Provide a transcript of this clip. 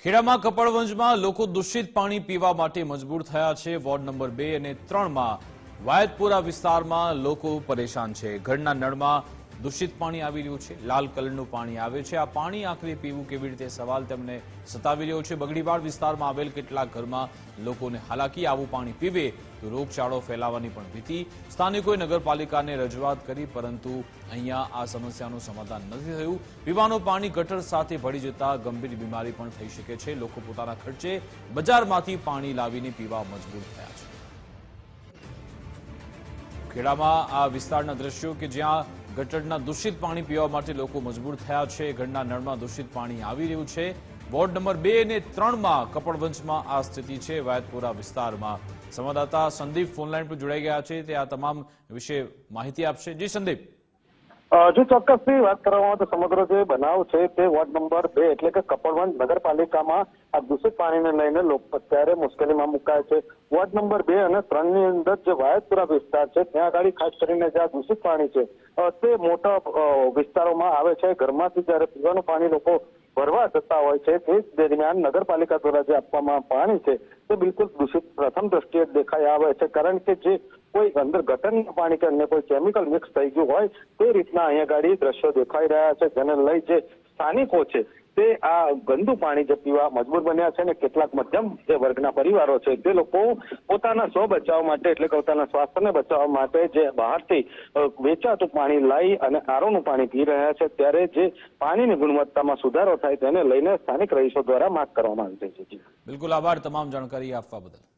ખેડામાં કપડવંજમાં લોકો દૂષિત પાણી પીવા માટે મજબૂર થયા છે। વોર્ડ નંબર 2 અને 3 માં વાયદપુરા વિસ્તારમાં લોકો પરેશાન છે। ઘરના નળમાં દૂષિત પાણી આવી રહ્યું છે। લાલ કલરનું પાણી આવે છે। આ પાણી આખરે પીવું કેવી રીતે સવાલ તેમને સતાવી રહ્યો છે। બગડીવાડ વિસ્તારમાં આવેલ કેટલાક ઘરમાં લોકોને હાલાકી આવું પાણી પીવે તો રોગચાળો ફેલાવાની પણ ભીતિ। સ્થાનિકોએ નગરપાલિકાને રજૂઆત કરી પરંતુ અહીંયા આ સમસ્યાનું સમાધાન નથી થયું। પીવાનું પાણી ગટર સાથે ભળી જતા ગંભીર બીમારી પણ થઈ શકે છે। લોકો પોતાના ખર્ચે બજારમાંથી પાણી લાવીને પીવા મજબૂર થયા છે। ખેડામાં આ વિસ્તારના દ્રશ્યો કે જ્યાં ગટરના દૂષિત પાણી પીવા માટે લોકો મજબૂર થયા છે। ઘરના નળમાં દૂષિત પાણી આવી રહ્યું છે। વોર્ડ નંબર 2 અને 3 માં કપડવંજમાં આ સ્થિતિ છે। વાયદપુરા વિસ્તારમાં સંવાદદાતા સંદીપ ફોનલાઈન પર જોડાઈ ગયા છે। તે આ તમામ વિશે માહિતી આપશે। જી સંદીપ। જો ચોક્કસથી વાત કરવામાં આવે તો સમગ્ર જે બનાવ છે તે વોર્ડ નંબર 2 એટલે કે કપડવંજ નગરપાલિકામાં આ દૂષિત પાણીને લઈને લોકો અત્યારે મુશ્કેલીમાં મુકાય છે। વોર્ડ નંબર 2 અને 3 ની અંદર જે વાયદપુરા વિસ્તાર છે ત્યાં આગળ ખાસ કરીને જે આ દૂષિત પાણી છે તે મોટા વિસ્તારોમાં આવે છે। ઘરમાંથી જ્યારે પીવાનું પાણી લોકો ભરવા જતા હોય છે તે દરમિયાન નગરપાલિકા દ્વારા જે આપવામાં પાણી છે તે બિલકુલ દૂષિત પ્રથમ દ્રષ્ટિએ દેખાઈ આવે છે। કારણ કે જે કોઈ અંદર ગટરનું પાણી કે અન્ય કોઈ કેમિકલ મિક્સ થઈ ગયું હોય તે રીતના અહીંયા ગાડી દ્રશ્યો દેખાઈ રહ્યા છે। જેને લઈ જે સ્થાનિકો છે તે આ ગંદુ પાણી જે પીવા મજબૂર બન્યા છે। અને કેટલાક મધ્યમ જે વર્ગના પરિવારો છે તે લોકો પોતાના સ્વ બચાવ માટે એટલે કે પોતાના સ્વાસ્થ્યને બચાવવા માટે જે બહારથી વેચાતું પાણી લાવી અને આરોનું પાણી પી રહ્યા છે। ત્યારે જે પાણીની ગુણવત્તામાં સુધારો થાય તેને લઈને સ્થાનિક રહીશો દ્વારા માંગ કરવામાં આવી રહી છે। બિલકુલ આભાર તમામ જાણકારી આપવા બદલ।